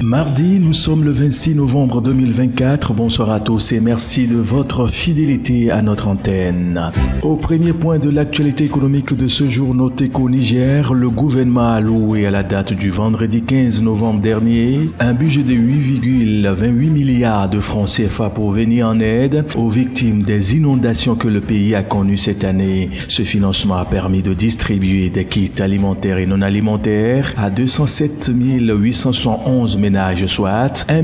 Mardi, nous sommes le 26 novembre 2024. Bonsoir à tous et merci de votre fidélité à notre antenne. Au premier point de l'actualité économique de ce jour, notez qu'au Niger, le gouvernement a alloué à la date du vendredi 15 novembre dernier un budget de 8,28 milliards de francs CFA pour venir en aide aux victimes des inondations que le pays a connues cette année. Ce financement a permis de distribuer des kits alimentaires et non alimentaires à 207 871 ménages, soit 1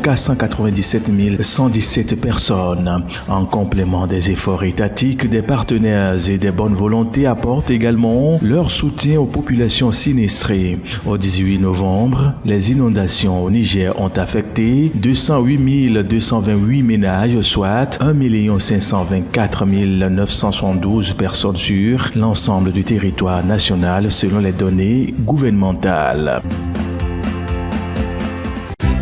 497 117 personnes. En complément des efforts étatiques, des partenaires et des bonnes volontés apportent également leur soutien aux populations sinistrées. Au 18 novembre, les inondations au Niger ont affecté 208 228 ménages, soit 1 524 972 personnes sur l'ensemble du territoire national selon les données gouvernementales.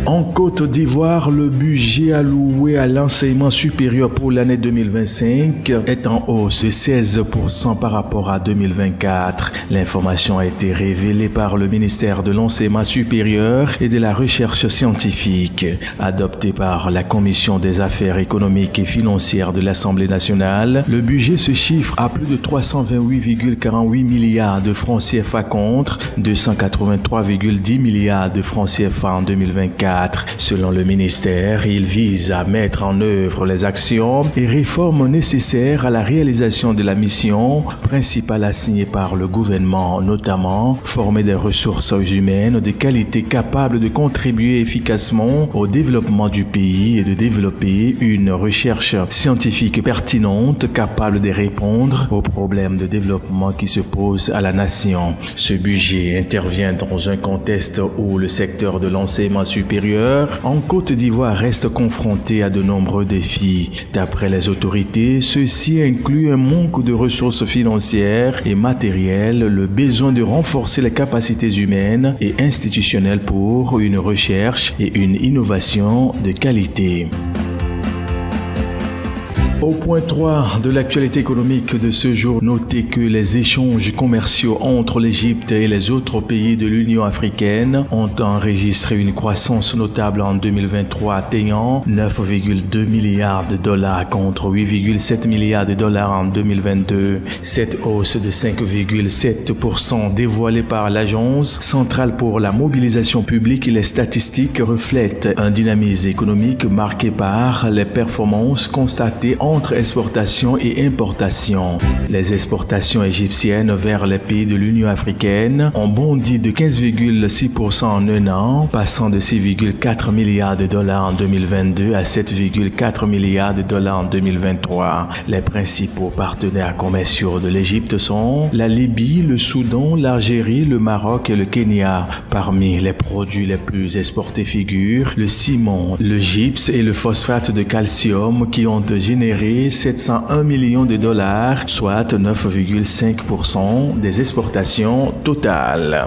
En Côte d'Ivoire, le budget alloué à l'enseignement supérieur pour l'année 2025 est en hausse de 16% par rapport à 2024. L'information a été révélée par le ministère de l'Enseignement supérieur et de la Recherche scientifique. Adopté par la Commission des affaires économiques et financières de l'Assemblée nationale, le budget se chiffre à plus de 328,48 milliards de francs CFA contre 283,10 milliards de francs CFA en 2024. Selon le ministère, il vise à mettre en œuvre les actions et réformes nécessaires à la réalisation de la mission principale assignée par le gouvernement, notamment former des ressources humaines de qualité capables de contribuer efficacement au développement du pays et de développer une recherche scientifique pertinente capable de répondre aux problèmes de développement qui se posent à la nation. Ce budget intervient dans un contexte où le secteur de l'enseignement supérieur en Côte d'Ivoire reste confronté à de nombreux défis. D'après les autorités, ceci inclut un manque de ressources financières et matérielles, le besoin de renforcer les capacités humaines et institutionnelles pour une recherche et une innovation de qualité. Au point 3 de l'actualité économique de ce jour, notez que les échanges commerciaux entre l'Égypte et les autres pays de l'Union africaine ont enregistré une croissance notable en 2023 atteignant 9,2 milliards de dollars contre 8,7 milliards de dollars en 2022. Cette hausse de 5,7% dévoilée par l'Agence centrale pour la mobilisation publique et les statistiques reflète un dynamisme économique marqué par les performances constatées entre exportation et importation. Les exportations égyptiennes vers les pays de l'Union africaine ont bondi de 15,6% en un an, passant de 6,4 milliards de dollars en 2022 à 7,4 milliards de dollars en 2023. Les principaux partenaires commerciaux de l'Égypte sont la Libye, le Soudan, l'Algérie, le Maroc et le Kenya. Parmi les produits les plus exportés figurent le ciment, le gypse et le phosphate de calcium qui ont généré 701 millions de dollars, soit 9,5% des exportations totales.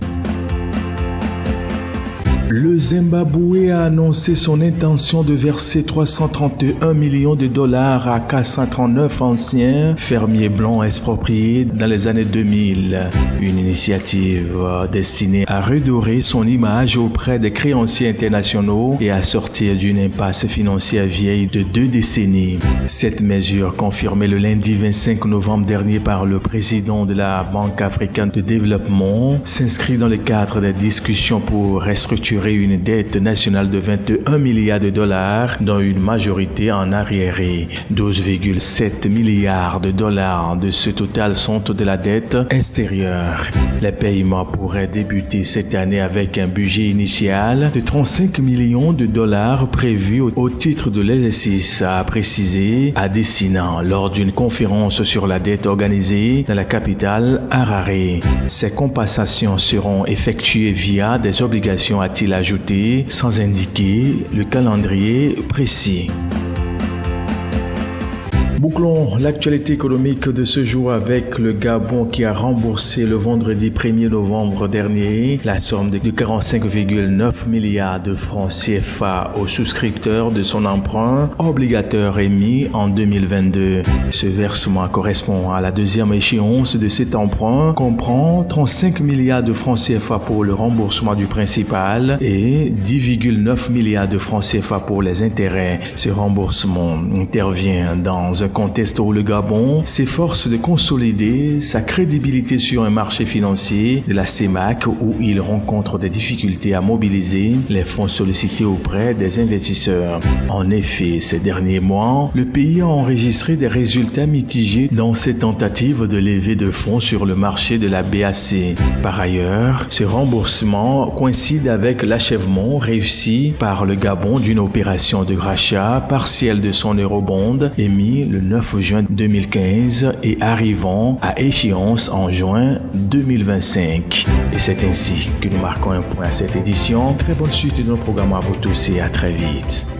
Le Zimbabwe a annoncé son intention de verser 331 millions de dollars à 439 anciens fermiers blancs expropriés dans les années 2000. Une initiative destinée à redorer son image auprès des créanciers internationaux et à sortir d'une impasse financière vieille de 2 décennies. Cette mesure, confirmée le lundi 25 novembre dernier par le président de la Banque africaine de développement, s'inscrit dans le cadre des discussions pour restructurer une dette nationale de 21 milliards de dollars, dont une majorité en arriéré. 12,7 milliards de dollars de ce total sont de la dette extérieure. Les paiements pourraient débuter cette année avec un budget initial de 35 millions de dollars prévu au titre de l'exercice, a précisé Adesina lors d'une conférence sur la dette organisée dans la capitale Harare. Ces compensations seront effectuées via des obligations, a-t-il ajouté, sans indiquer le calendrier précis. Bouclons l'actualité économique de ce jour avec le Gabon qui a remboursé le vendredi 1er novembre dernier la somme de 45,9 milliards de francs CFA aux souscripteurs de son emprunt obligateur émis en 2022. Ce versement correspond à la deuxième échéance de cet emprunt, comprend 35 milliards de francs CFA pour le remboursement du principal et 10,9 milliards de francs CFA pour les intérêts. Ce remboursement intervient dans un contexte où le Gabon s'efforce de consolider sa crédibilité sur un marché financier de la CEMAC où il rencontre des difficultés à mobiliser les fonds sollicités auprès des investisseurs. En effet, ces derniers mois, le pays a enregistré des résultats mitigés dans ses tentatives de levée de fonds sur le marché de la BAC. Par ailleurs, ce remboursement coïncide avec l'achèvement réussi par le Gabon d'une opération de rachat partiel de son eurobond émis le 9 juin 2015 et arrivant à échéance en juin 2025. Et c'est ainsi que nous marquons un point à cette édition. Très bonne suite de nos programmes à vous tous et à très vite.